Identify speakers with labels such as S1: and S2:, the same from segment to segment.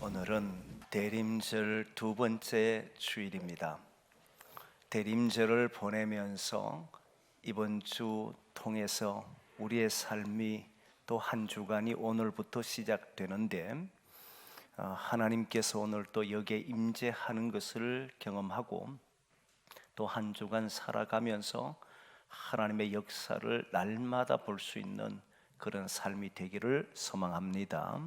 S1: 오늘은 대림절 두 번째 주일입니다. 대림절을 보내면서 이번 주 통해서 우리의 삶이 또 한 주간이 오늘부터 시작되는데 하나님께서 오늘 또 여기에 임재하는 것을 경험하고 또 한 주간 살아가면서 하나님의 역사를 날마다 볼 수 있는 그런 삶이 되기를 소망합니다.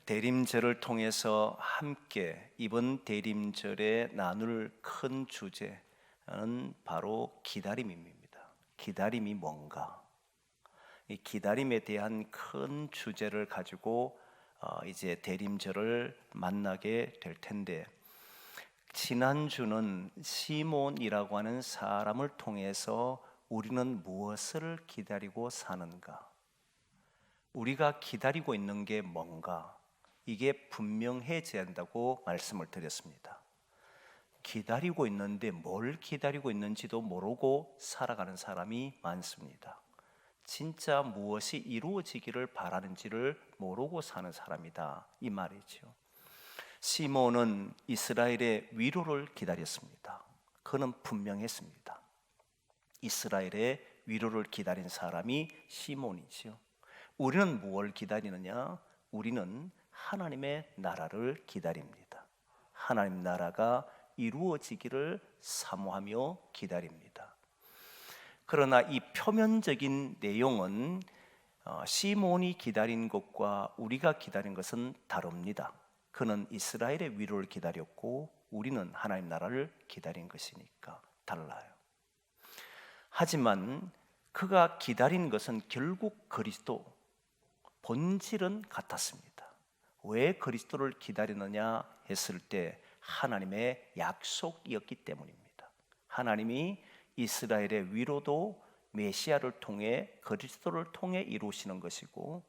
S1: 대림절을 통해서 함께 이번 대림절에 나눌 큰 주제는 바로 기다림입니다. 기다림이 뭔가? 이 기다림에 대한 큰 주제를 가지고 이제 대림절을 만나게 될 텐데, 지난주는 시몬이라고 하는 사람을 통해서 우리는 무엇을 기다리고 사는가? 우리가 기다리고 있는 게 뭔가? 이게 분명해져야 한다고 말씀을 드렸습니다. 기다리고 있는데 뭘 기다리고 있는지도 모르고 살아가는 사람이 많습니다. 진짜 무엇이 이루어지기를 바라는지를 모르고 사는 사람이다, 이 말이죠. 시몬은 이스라엘의 위로를 기다렸습니다. 그는 분명했습니다. 이스라엘의 위로를 기다린 사람이 시몬이죠. 우리는 무엇을 기다리느냐? 우리는 하나님의 나라를 기다립니다. 하나님 나라가 이루어지기를 사모하며 기다립니다. 그러나 이 표면적인 내용은 시몬이 기다린 것과 우리가 기다린 것은 다릅니다. 그는 이스라엘의 위로를 기다렸고 우리는 하나님 나라를 기다린 것이니까 달라요. 하지만 그가 기다린 것은 결국 그리스도, 본질은 같았습니다. 왜 그리스도를 기다리느냐 했을 때 하나님의 약속이었기 때문입니다. 하나님이 이스라엘의 위로도 메시아를 통해 그리스도를 통해 이루시는 것이고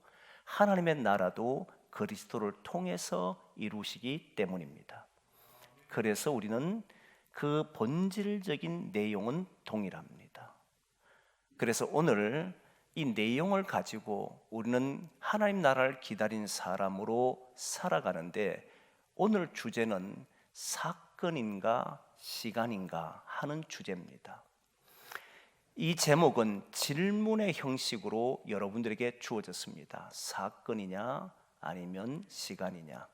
S1: 하나님의 나라도 그리스도를 통해서 이루시기 때문입니다. 그래서 우리는 그 본질적인 내용은 동일합니다. 그래서 오늘 이 내용을 가지고 우리는 하나님 나라를 기다린 사람으로 살아가는데, 오늘 주제는 사건인가 시간인가 하는 주제입니다. 이 제목은 질문의 형식으로 여러분들에게 주어졌습니다. 사건이냐 아니면 시간이냐.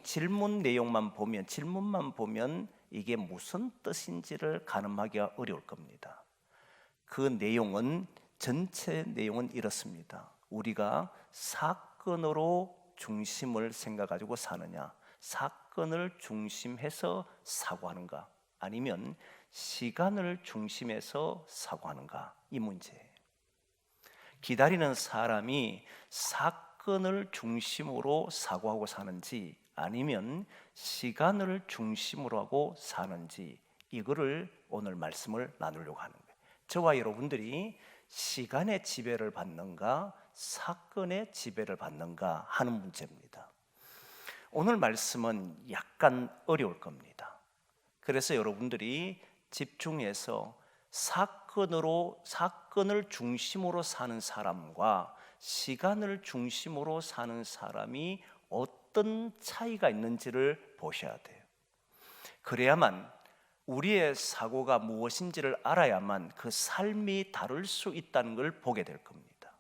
S1: 질문만 보면 이게 무슨 뜻인지를 가늠하기가 어려울 겁니다. 그 내용은, 전체 내용은 이렇습니다. 우리가 사건으로 중심을 생각가지고 사느냐, 사건을 중심해서 사고하는가, 아니면 시간을 중심해서 사고하는가, 이 문제예요. 기다리는 사람이 사건을 중심으로 사고하고 사는지 아니면 시간을 중심으로 하고 사는지, 이거를 오늘 말씀을 나누려고 하는 거예요. 저와 여러분들이 시간의 지배를 받는가 사건의 지배를 받는가 하는 문제입니다. 오늘 말씀은 약간 어려울 겁니다. 그래서 여러분들이 집중해서 사건을 중심으로 사는 사람과 시간을 중심으로 사는 사람이 어떤 차이가 있는지를 보셔야 돼요. 그래야만 우리의 사고가 무엇인지를 알아야만 그 삶이 다를 수 있다는 걸 보게 될 겁니다.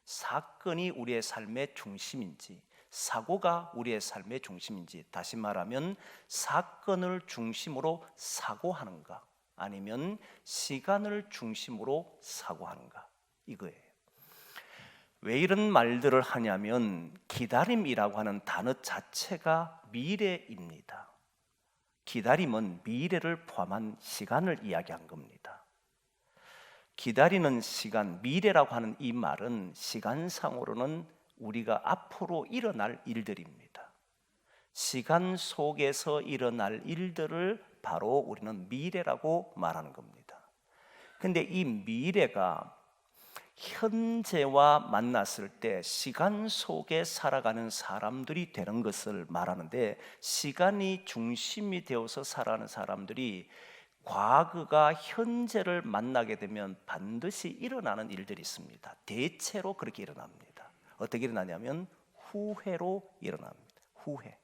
S1: 사건이 우리의 삶의 중심인지 사고가 우리의 삶의 중심인지, 다시 말하면 사건을 중심으로 사고하는가 아니면 시간을 중심으로 사고하는가, 이거예요. 왜 이런 말들을 하냐면 기다림이라고 하는 단어 자체가 미래입니다. 기다림은 미래를 포함한 시간을 이야기한 겁니다. 기다리는 시간, 미래라고 하는 이 말은 시간상으로는 우리가 앞으로 일어날 일들입니다. 시간 속에서 일어날 일들을 바로 우리는 미래라고 말하는 겁니다. 근데 이 미래가 현재와 만났을 때 시간 속에 살아가는 사람들이 되는 것을 말하는데, 시간이 중심이 되어서 살아가는 사람들이 과거가 현재를 만나게 되면 반드시 일어나는 일들이 있습니다. 대체로 그렇게 일어납니다. 어떻게 일어나냐면 후회로 일어납니다. 후회.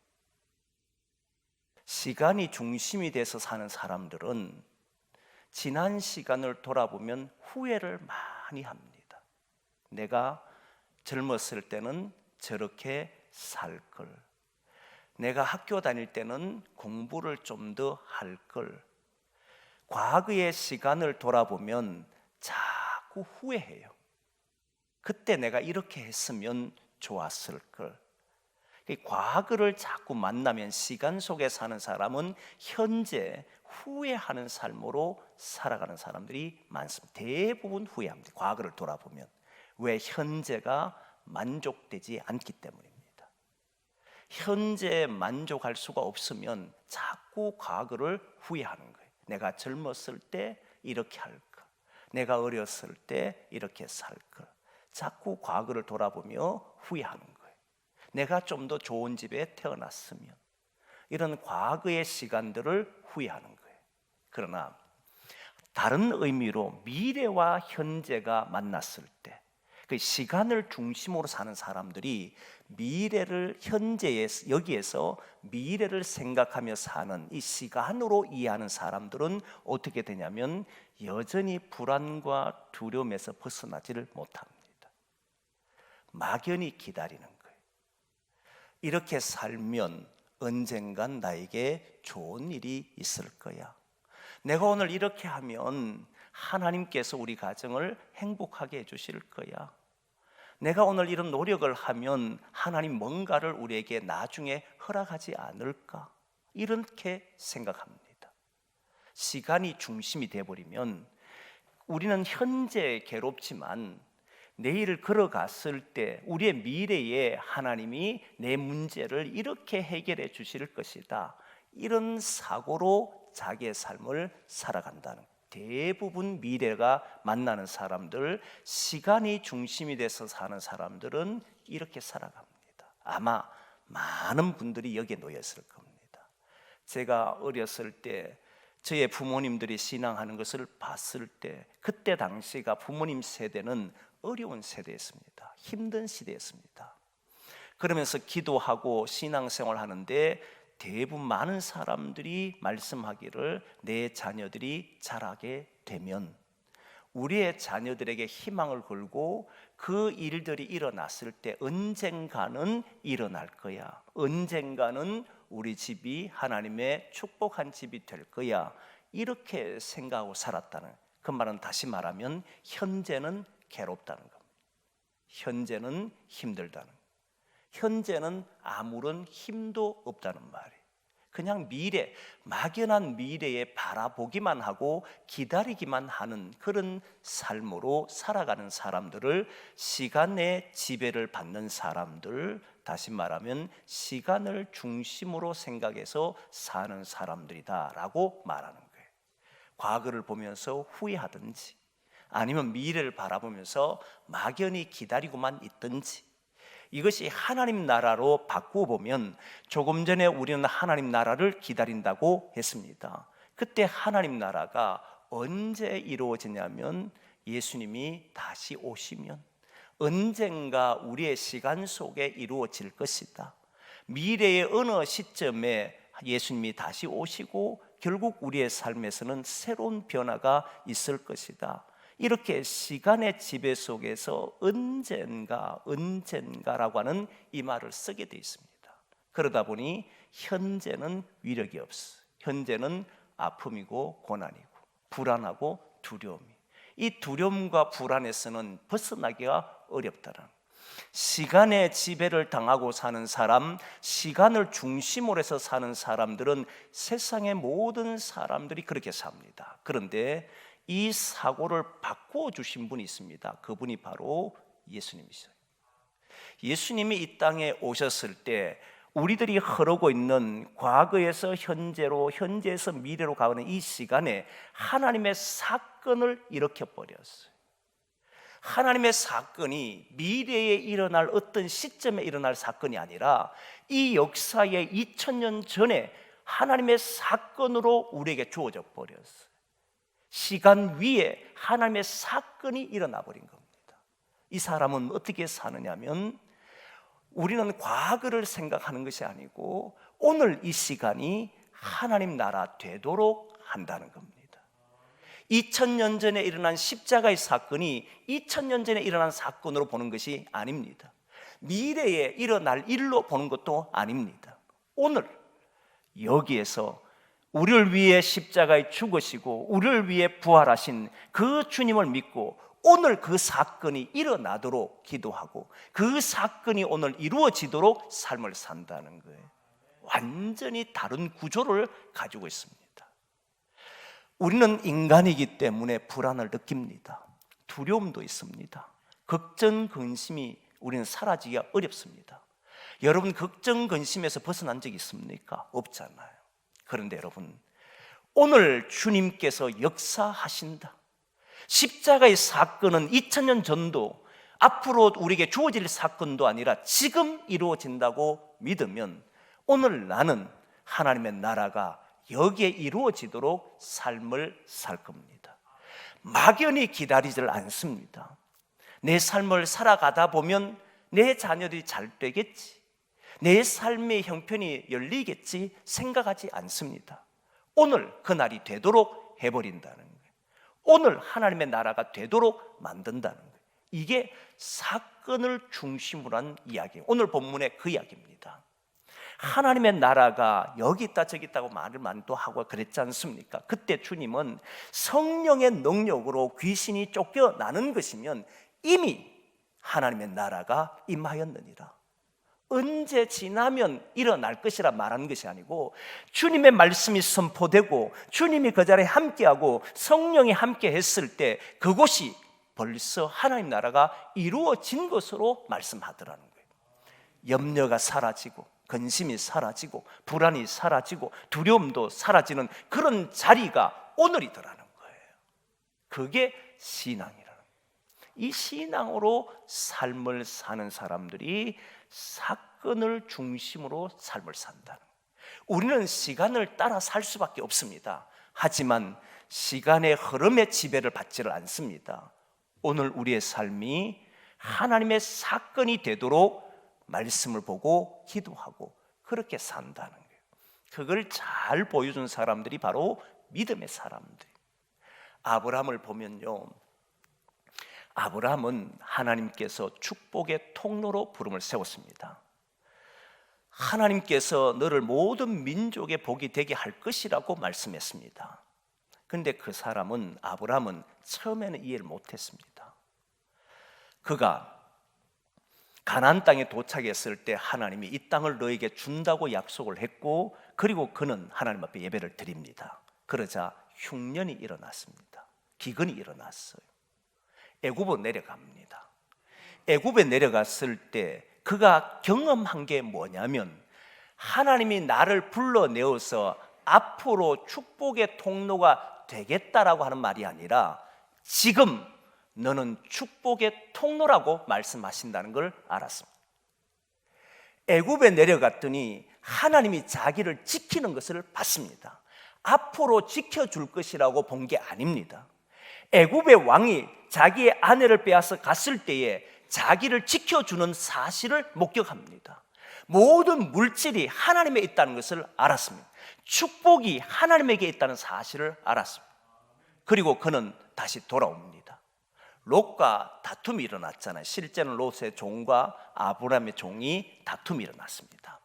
S1: 시간이 중심이 돼서 사는 사람들은 지난 시간을 돌아보면 후회를 많이 합니다. 내가 젊었을 때는 저렇게 살 걸. 내가 학교 다닐 때는 공부를 좀 더 할 걸. 과거의 시간을 돌아보면 자꾸 후회해요. 그때 내가 이렇게 했으면 좋았을 걸. 과거를 자꾸 만나면 시간 속에 사는 사람은 현재 후회하는 삶으로 살아가는 사람들이 많습니다. 대부분 후회합니다. 과거를 돌아보면. 왜? 현재가 만족되지 않기 때문입니다. 현재에 만족할 수가 없으면 자꾸 과거를 후회하는 거예요. 내가 젊었을 때 이렇게 할 걸. 내가 어렸을 때 이렇게 살 걸. 자꾸 과거를 돌아보며 후회하는 거예요. 내가 좀 더 좋은 집에 태어났으면. 이런 과거의 시간들을 후회하는 거예요. 그러나 다른 의미로 미래와 현재가 만났을 때, 그 시간을 중심으로 사는 사람들이 미래를 현재에 여기에서 미래를 생각하며 사는 이 시간으로 이해하는 사람들은 어떻게 되냐면 여전히 불안과 두려움에서 벗어나지를 못합니다. 막연히 기다리는 거예요. 이렇게 살면 언젠간 나에게 좋은 일이 있을 거야. 내가 오늘 이렇게 하면 하나님께서 우리 가정을 행복하게 해주실 거야. 내가 오늘 이런 노력을 하면 하나님 뭔가를 우리에게 나중에 허락하지 않을까? 이렇게 생각합니다. 시간이 중심이 되어버리면 우리는 현재 괴롭지만 내일 걸어갔을 때 우리의 미래에 하나님이 내 문제를 이렇게 해결해 주실 것이다. 이런 사고로 자기의 삶을 살아간다는 거예요. 대부분 미래가 만나는 사람들, 시간이 중심이 돼서 사는 사람들은 이렇게 살아갑니다. 아마 많은 분들이 여기에 놓였을 겁니다. 제가 어렸을 때 저의 부모님들이 신앙하는 것을 봤을 때 그때 당시가 부모님 세대는 어려운 세대였습니다. 힘든 시대였습니다. 그러면서 기도하고 신앙생활 하는데 대부분 많은 사람들이 말씀하기를 내 자녀들이 자라게 되면 우리의 자녀들에게 희망을 걸고 그 일들이 일어났을 때 언젠가는 일어날 거야. 언젠가는 우리 집이 하나님의 축복한 집이 될 거야. 이렇게 생각하고 살았다는, 그 말은 다시 말하면 현재는 괴롭다는 겁니다. 현재는 힘들다는, 현재는 아무런 힘도 없다는 말이에요. 그냥 미래, 막연한 미래에 바라보기만 하고 기다리기만 하는 그런 삶으로 살아가는 사람들을 시간의 지배를 받는 사람들, 다시 말하면 시간을 중심으로 생각해서 사는 사람들이다라고 말하는 거예요. 과거를 보면서 후회하든지 아니면 미래를 바라보면서 막연히 기다리고만 있든지, 이것이 하나님 나라로 바꾸어 보면 조금 전에 우리는 하나님 나라를 기다린다고 했습니다. 그때 하나님 나라가 언제 이루어지냐면 예수님이 다시 오시면 언젠가 우리의 시간 속에 이루어질 것이다. 미래의 어느 시점에 예수님이 다시 오시고 결국 우리의 삶에서는 새로운 변화가 있을 것이다. 이렇게 시간의 지배 속에서 언젠가라고 하는 이 말을 쓰게 되어 있습니다. 그러다 보니 현재는 위력이 없어. 현재는 아픔이고 고난이고 불안하고 두려움이, 이 두려움과 불안에서는 벗어나기가 어렵다는, 시간의 지배를 당하고 사는 사람, 시간을 중심으로 해서 사는 사람들은 세상의 모든 사람들이 그렇게 삽니다. 그런데 이 사고를 바꾸어 주신 분이 있습니다. 그분이 바로 예수님이시죠. 예수님이 이 땅에 오셨을 때 우리들이 흐르고 있는 과거에서 현재로, 현재에서 미래로 가는 이 시간에 하나님의 사건을 일으켜버렸어요. 하나님의 사건이 미래에 일어날 어떤 시점에 일어날 사건이 아니라 이 역사의 2000년 전에 하나님의 사건으로 우리에게 주어져 버렸어요. 시간 위에 하나님의 사건이 일어나 버린 겁니다. 이 사람은 어떻게 사느냐면 우리는 과거를 생각하는 것이 아니고 오늘 이 시간이 하나님 나라 되도록 한다는 겁니다. 2000년 전에 일어난 십자가의 사건이 2000년 전에 일어난 사건으로 보는 것이 아닙니다. 미래에 일어날 일로 보는 것도 아닙니다. 오늘 여기에서 우리를 위해 십자가에 죽으시고 우리를 위해 부활하신 그 주님을 믿고 오늘 그 사건이 일어나도록 기도하고 그 사건이 오늘 이루어지도록 삶을 산다는 거예요. 완전히 다른 구조를 가지고 있습니다. 우리는 인간이기 때문에 불안을 느낍니다. 두려움도 있습니다. 걱정, 근심이 우리는 사라지기가 어렵습니다. 여러분 걱정, 근심에서 벗어난 적이 있습니까? 없잖아요. 그런데 여러분, 오늘 주님께서 역사하신다. 십자가의 사건은 2000년 전도 앞으로 우리에게 주어질 사건도 아니라 지금 이루어진다고 믿으면 오늘 나는 하나님의 나라가 여기에 이루어지도록 삶을 살 겁니다. 막연히 기다리질 않습니다. 내 삶을 살아가다 보면 내 자녀들이 잘 되겠지, 내 삶의 형편이 열리겠지 생각하지 않습니다. 오늘 그날이 되도록 해버린다는 거예요. 오늘 하나님의 나라가 되도록 만든다는 거예요. 이게 사건을 중심으로 한 이야기예요. 오늘 본문의 그 이야기입니다. 하나님의 나라가 여기 있다 저기 있다고 말을 많이 또 하고 그랬지 않습니까? 그때 주님은 성령의 능력으로 귀신이 쫓겨나는 것이면 이미 하나님의 나라가 임하였느니라. 언제 지나면 일어날 것이라 말하는 것이 아니고 주님의 말씀이 선포되고 주님이 그 자리에 함께하고 성령이 함께 했을 때 그곳이 벌써 하나님 나라가 이루어진 것으로 말씀하더라는 거예요. 염려가 사라지고 근심이 사라지고 불안이 사라지고 두려움도 사라지는 그런 자리가 오늘이더라는 거예요. 그게 신앙이라는 거예요. 이 신앙으로 삶을 사는 사람들이 사건을 중심으로 삶을 산다는 거예요. 우리는 시간을 따라 살 수밖에 없습니다. 하지만 시간의 흐름의 지배를 받지를 않습니다. 오늘 우리의 삶이 하나님의 사건이 되도록 말씀을 보고 기도하고 그렇게 산다는 거예요. 그걸 잘 보여준 사람들이 바로 믿음의 사람들. 아브라함을 보면요, 아브라함은 하나님께서 축복의 통로로 부름을 세웠습니다. 하나님께서 너를 모든 민족의 복이 되게 할 것이라고 말씀했습니다. 그런데 그 사람은, 아브라함은 처음에는 이해를 못했습니다. 그가 가나안 땅에 도착했을 때 하나님이 이 땅을 너에게 준다고 약속을 했고, 그리고 그는 하나님 앞에 예배를 드립니다. 그러자 흉년이 일어났습니다. 기근이 일어났어요. 애굽으로 내려갑니다. 애굽에 내려갔을 때 그가 경험한 게 뭐냐면, 하나님이 나를 불러내어서 앞으로 축복의 통로가 되겠다라고 하는 말이 아니라 지금 너는 축복의 통로라고 말씀하신다는 걸 알았습니다. 애굽에 내려갔더니 하나님이 자기를 지키는 것을 봤습니다. 앞으로 지켜줄 것이라고 본 게 아닙니다. 애굽의 왕이 자기의 아내를 빼앗아 갔을 때에 자기를 지켜주는 사실을 목격합니다. 모든 물질이 하나님에 있다는 것을 알았습니다. 축복이 하나님에게 있다는 사실을 알았습니다. 그리고 그는 다시 돌아옵니다. 롯과 다툼이 일어났잖아요. 실제는 롯의 종과 아브라함의 종이 다툼이 일어났습니다.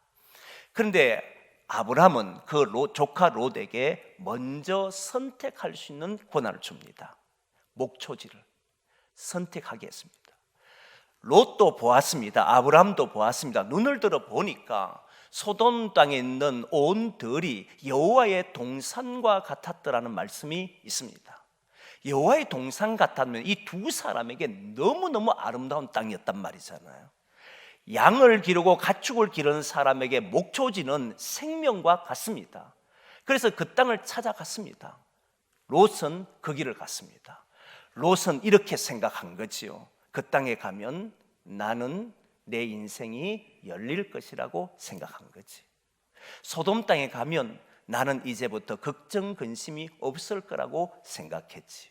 S1: 그런데 아브라함은 그 조카 롯에게 먼저 선택할 수 있는 권한을 줍니다. 목초지를 선택하게 했습니다. 롯도 보았습니다. 아브라함도 보았습니다. 눈을 들어 보니까 소돔 땅에 있는 온 들이 여호와의 동산과 같았더라는 말씀이 있습니다. 여호와의 동산 같았면 이 두 사람에게 너무너무 아름다운 땅이었단 말이잖아요. 양을 기르고 가축을 기르는 사람에게 목초지는 생명과 같습니다. 그래서 그 땅을 찾아갔습니다. 롯은 그 길을 갔습니다. 롯은 이렇게 생각한 거지요. 그 땅에 가면 나는 내 인생이 열릴 것이라고 생각한 거지. 소돔 땅에 가면 나는 이제부터 걱정 근심이 없을 거라고 생각했지.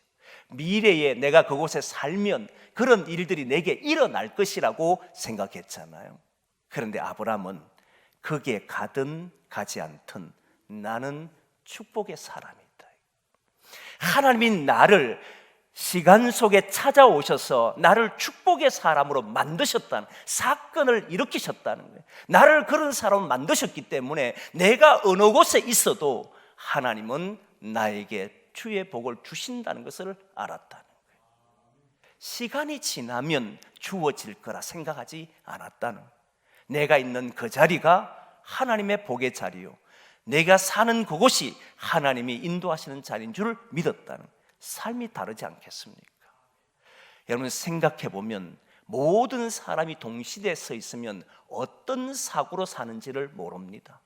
S1: 미래에 내가 그곳에 살면 그런 일들이 내게 일어날 것이라고 생각했잖아요. 그런데 아브라함은 거기에 가든 가지 않든 나는 축복의 사람이다. 하나님이 나를 시간 속에 찾아오셔서 나를 축복의 사람으로 만드셨다는, 사건을 일으키셨다는 거예요. 나를 그런 사람으로 만드셨기 때문에 내가 어느 곳에 있어도 하나님은 나에게 주의 복을 주신다는 것을 알았다는 거예요. 시간이 지나면 주어질 거라 생각하지 않았다는 거예요. 내가 있는 그 자리가 하나님의 복의 자리요, 내가 사는 그곳이 하나님이 인도하시는 자리인 줄 믿었다는, 삶이 다르지 않겠습니까? 여러분 생각해 보면 모든 사람이 동시대에 서 있으면 어떤 사고로 사는지를 모릅니다.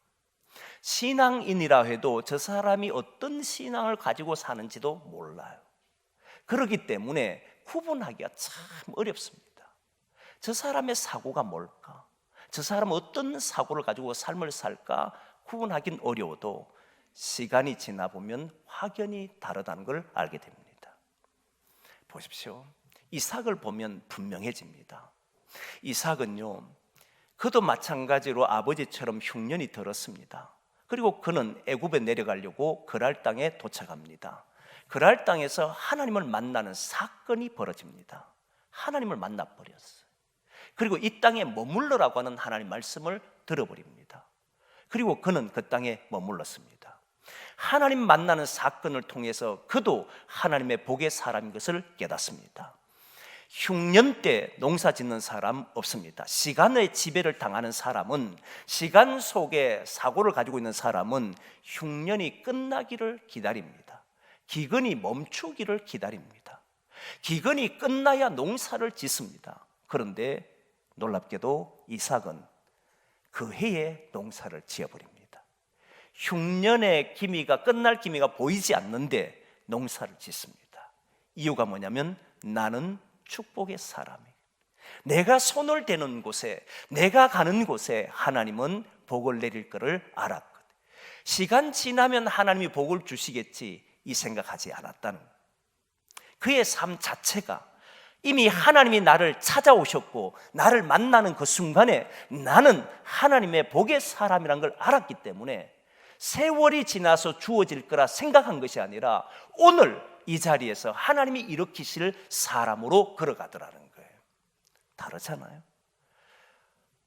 S1: 신앙인이라 해도 저 사람이 어떤 신앙을 가지고 사는지도 몰라요. 그렇기 때문에 구분하기가 참 어렵습니다. 저 사람의 사고가 뭘까? 저 사람은 어떤 사고를 가지고 삶을 살까? 구분하긴 어려워도 시간이 지나 보면 확연히 다르다는 걸 알게 됩니다. 보십시오. 이삭을 보면 분명해집니다. 이삭은요, 그도 마찬가지로 아버지처럼 흉년이 들었습니다. 그리고 그는 애굽에 내려가려고 그랄 땅에 도착합니다. 그랄 땅에서 하나님을 만나는 사건이 벌어집니다. 하나님을 만나버렸어요. 그리고 이 땅에 머물러라고 하는 하나님 말씀을 들어버립니다. 그리고 그는 그 땅에 머물렀습니다. 하나님 만나는 사건을 통해서 그도 하나님의 복의 사람인 것을 깨닫습니다. 흉년 때 농사 짓는 사람 없습니다. 시간의 지배를 당하는 사람은, 시간 속에 사고를 가지고 있는 사람은 흉년이 끝나기를 기다립니다. 기근이 멈추기를 기다립니다. 기근이 끝나야 농사를 짓습니다. 그런데 놀랍게도 이삭은 그 해에 농사를 지어버립니다. 흉년의 기미가, 끝날 기미가 보이지 않는데 농사를 짓습니다. 이유가 뭐냐면 나는 축복의 사람이에요. 내가 손을 대는 곳에, 내가 가는 곳에 하나님은 복을 내릴 것을 알았거든. 시간 지나면 하나님이 복을 주시겠지 이 생각하지 않았다는 거예요. 그의 삶 자체가 이미 하나님이 나를 찾아오셨고 나를 만나는 그 순간에 나는 하나님의 복의 사람이란 걸 알았기 때문에 세월이 지나서 주어질 거라 생각한 것이 아니라 오늘 이 자리에서 하나님이 일으키실 사람으로 걸어가더라는 거예요. 다르잖아요.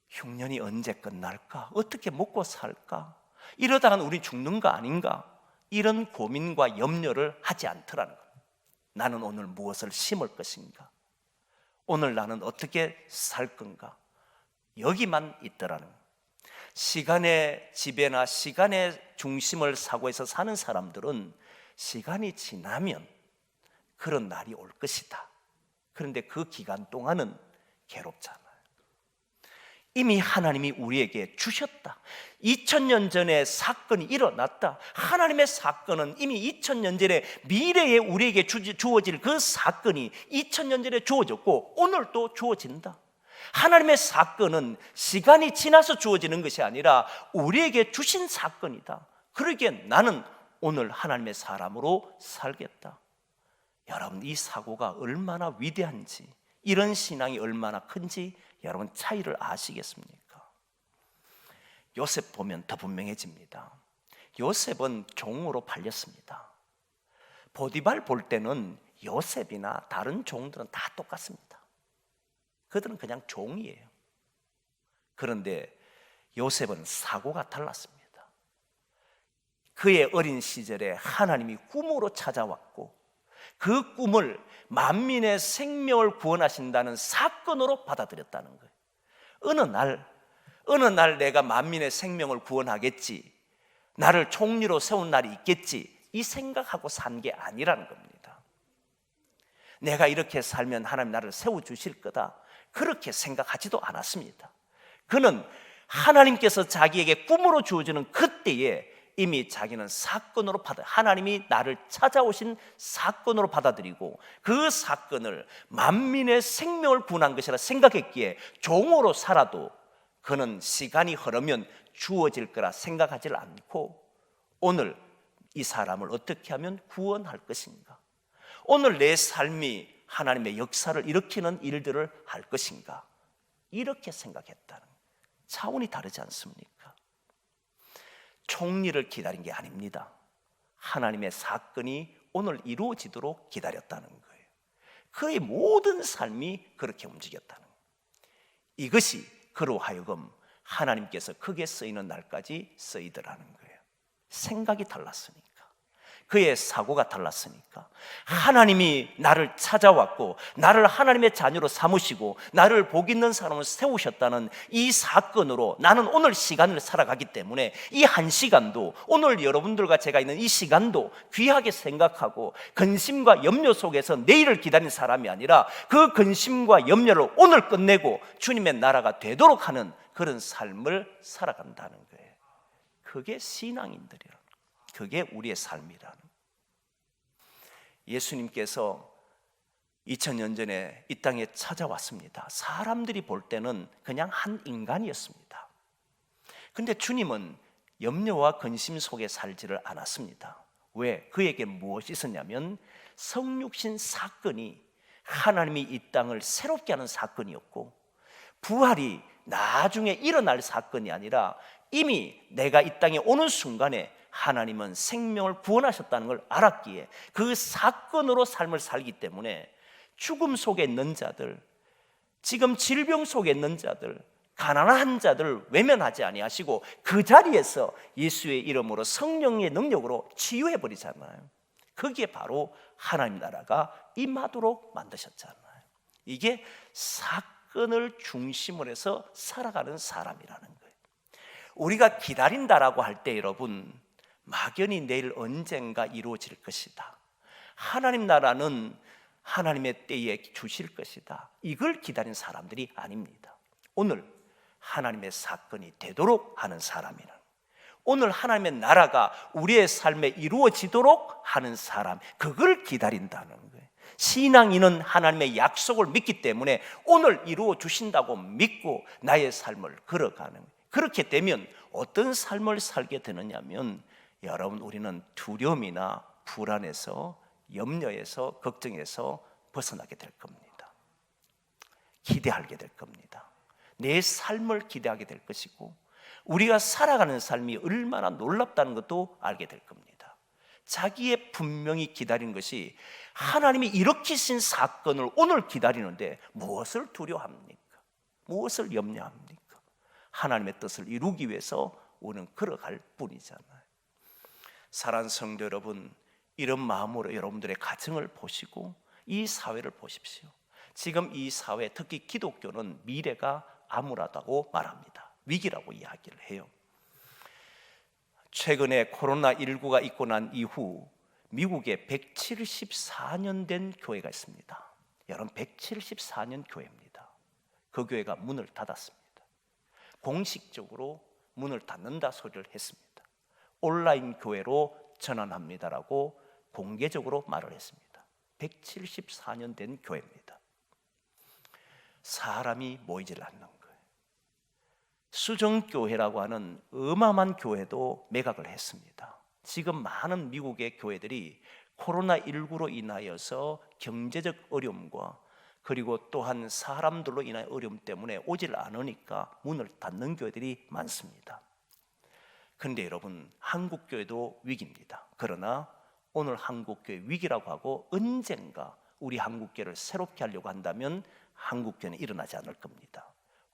S1: 흉년이 언제 끝날까? 어떻게 먹고 살까? 이러다가는 우리 죽는 거 아닌가? 이런 고민과 염려를 하지 않더라는 거예요. 나는 오늘 무엇을 심을 것인가? 오늘 나는 어떻게 살 건가? 여기만 있더라는 거예요. 시간의 지배나 시간의 중심을 사고해서 사는 사람들은 시간이 지나면 그런 날이 올 것이다. 그런데 그 기간 동안은 괴롭잖아요. 이미 하나님이 우리에게 주셨다. 2000년 전에 사건이 일어났다. 하나님의 사건은 이미 2000년 전에 미래에 우리에게 주어질 그 사건이 2000년 전에 주어졌고 오늘도 주어진다. 하나님의 사건은 시간이 지나서 주어지는 것이 아니라 우리에게 주신 사건이다. 그러기에 나는 오늘 하나님의 사람으로 살겠다. 여러분, 이 사고가 얼마나 위대한지, 이런 신앙이 얼마나 큰지 여러분 차이를 아시겠습니까? 요셉 보면 더 분명해집니다. 요셉은 종으로 팔렸습니다. 보디발 볼 때는 요셉이나 다른 종들은 다 똑같습니다. 그들은 그냥 종이에요. 그런데 요셉은 사고가 달랐습니다. 그의 어린 시절에 하나님이 꿈으로 찾아왔고 그 꿈을 만민의 생명을 구원하신다는 사건으로 받아들였다는 거예요. 어느 날 내가 만민의 생명을 구원하겠지, 나를 총리로 세운 날이 있겠지, 이 생각하고 산 게 아니라는 겁니다. 내가 이렇게 살면 하나님 나를 세워주실 거다, 그렇게 생각하지도 않았습니다. 그는 하나님께서 자기에게 꿈으로 주어지는 그때에 이미 자기는 사건으로 하나님이 나를 찾아오신 사건으로 받아들이고 그 사건을 만민의 생명을 구원한 것이라 생각했기에 종으로 살아도 그는 시간이 흐르면 주어질 거라 생각하지 않고 오늘 이 사람을 어떻게 하면 구원할 것인가, 오늘 내 삶이 하나님의 역사를 일으키는 일들을 할 것인가, 이렇게 생각했다는 거예요. 차원이 다르지 않습니까? 총리를 기다린 게 아닙니다. 하나님의 사건이 오늘 이루어지도록 기다렸다는 거예요. 그의 모든 삶이 그렇게 움직였다는 거예요. 이것이 그로 하여금 하나님께서 크게 쓰이는 날까지 쓰이더라는 거예요. 생각이 달랐으니까, 그의 사고가 달랐으니까, 하나님이 나를 찾아왔고 나를 하나님의 자녀로 삼으시고 나를 복 있는 사람으로 세우셨다는 이 사건으로 나는 오늘 시간을 살아가기 때문에 이 한 시간도, 오늘 여러분들과 제가 있는 이 시간도 귀하게 생각하고 근심과 염려 속에서 내일을 기다리는 사람이 아니라 그 근심과 염려를 오늘 끝내고 주님의 나라가 되도록 하는 그런 삶을 살아간다는 거예요. 그게 신앙인들이라, 그게 우리의 삶이라는. 예수님께서 2000년 전에 이 땅에 찾아왔습니다. 사람들이 볼 때는 그냥 한 인간이었습니다. 근데 주님은 염려와 근심 속에 살지를 않았습니다. 왜? 그에게 무엇이 있었냐면 성육신 사건이 하나님이 이 땅을 새롭게 하는 사건이었고, 부활이 나중에 일어날 사건이 아니라 이미 내가 이 땅에 오는 순간에 하나님은 생명을 구원하셨다는 걸 알았기에 그 사건으로 삶을 살기 때문에 죽음 속에 있는 자들, 지금 질병 속에 있는 자들, 가난한 자들을 외면하지 아니하시고 그 자리에서 예수의 이름으로 성령의 능력으로 치유해 버리잖아요. 그게 바로 하나님 나라가 임하도록 만드셨잖아요. 이게 사건을 중심으로 해서 살아가는 사람이라는 거예요. 우리가 기다린다라고 할 때 여러분, 막연히 내일 언젠가 이루어질 것이다, 하나님 나라는 하나님의 때에 주실 것이다, 이걸 기다린 사람들이 아닙니다. 오늘 하나님의 사건이 되도록 하는 사람이는, 오늘 하나님의 나라가 우리의 삶에 이루어지도록 하는 사람, 그걸 기다린다는 거예요. 신앙인은 하나님의 약속을 믿기 때문에 오늘 이루어 주신다고 믿고 나의 삶을 걸어가는 거예요. 그렇게 되면 어떤 삶을 살게 되느냐면, 여러분, 우리는 두려움이나 불안에서, 염려에서, 걱정에서 벗어나게 될 겁니다. 기대하게 될 겁니다. 내 삶을 기대하게 될 것이고, 우리가 살아가는 삶이 얼마나 놀랍다는 것도 알게 될 겁니다. 자기의 분명히 기다리는 것이 하나님이 일으키신 사건을 오늘 기다리는데 무엇을 두려워합니까? 무엇을 염려합니까? 하나님의 뜻을 이루기 위해서 우리는 걸어갈 뿐이잖아요. 사랑하는 성도 여러분, 이런 마음으로 여러분들의 가정을 보시고 이 사회를 보십시오. 지금 이 사회, 특히 기독교는 미래가 암울하다고 말합니다. 위기라고 이야기를 해요. 최근에 코로나19가 있고 난 이후 미국에 174년 된 교회가 있습니다. 여러분, 174년 교회입니다. 그 교회가 문을 닫았습니다. 공식적으로 문을 닫는다 소리를 했습니다. 온라인 교회로 전환합니다라고 공개적으로 말을 했습니다. 174년 된 교회입니다. 사람이 모이질 않는 거예요. 수정교회라고 하는 어마어마한 교회도 매각을 했습니다. 지금 많은 미국의 교회들이 코로나19로 인하여서 경제적 어려움과 그리고 또한 사람들로 인한 어려움 때문에 오질 않으니까 문을 닫는 교회들이 많습니다. 그런데 여러분, 한국교회도 위기입니다. 그러나 오늘 한국교회 위기라고 하고 언젠가 우리 한국교회를 새롭게 하려고 한다면 한국교회는 일어나지 않을 겁니다.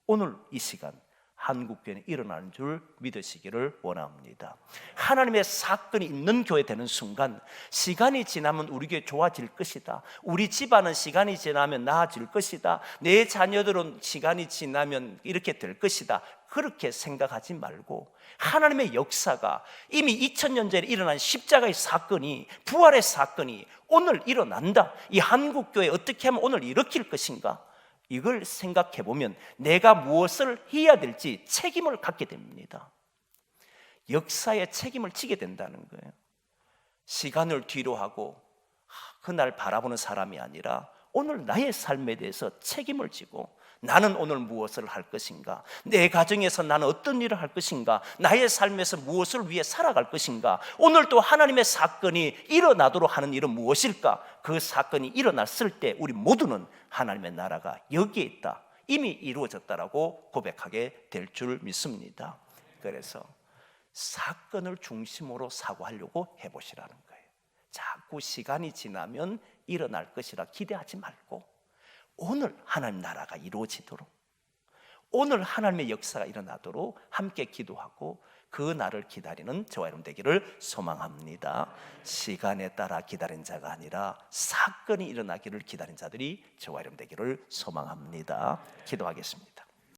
S1: 오늘 이 시간 한국교회는 일어나는 줄 믿으시기를 원합니다. 하나님의 사건이 있는 교회 되는 순간 시간이 지나면 우리 교회 좋아질 것이다, 우리 집안은 시간이 지나면 나아질 것이다, 내 자녀들은 시간이 지나면 이렇게 될 것이다, 그렇게 생각하지 말고 하나님의 역사가 이미 2000년 전에 일어난 십자가의 사건이, 부활의 사건이 오늘 일어난다, 이 한국교회 어떻게 하면 오늘 일으킬 것인가, 이걸 생각해 보면 내가 무엇을 해야 될지 책임을 갖게 됩니다. 역사의 책임을 지게 된다는 거예요. 시간을 뒤로 하고 그날 바라보는 사람이 아니라 오늘 나의 삶에 대해서 책임을 지고 나는 오늘 무엇을 할 것인가, 내 가정에서 나는 어떤 일을 할 것인가, 나의 삶에서 무엇을 위해 살아갈 것인가, 오늘 또 하나님의 사건이 일어나도록 하는 일은 무엇일까, 그 사건이 일어났을 때 우리 모두는 하나님의 나라가 여기에 있다, 이미 이루어졌다라고 고백하게 될 줄 믿습니다. 그래서 사건을 중심으로 사고하려고 해보시라는 거예요. 자꾸 시간이 지나면 일어날 것이라 기대하지 말고 오늘 하나님 나라가 이루어지도록, 오늘 하나님의 역사가 일어나도록 함께 기도하고 그 날을 기다리는 저와 여러분 되기를 소망합니다. 시간에 따라 기다린 자가 아니라 사건이 일어나기를 기다린 자들이 저와 여러분 되기를 소망합니다. 기도하겠습니다.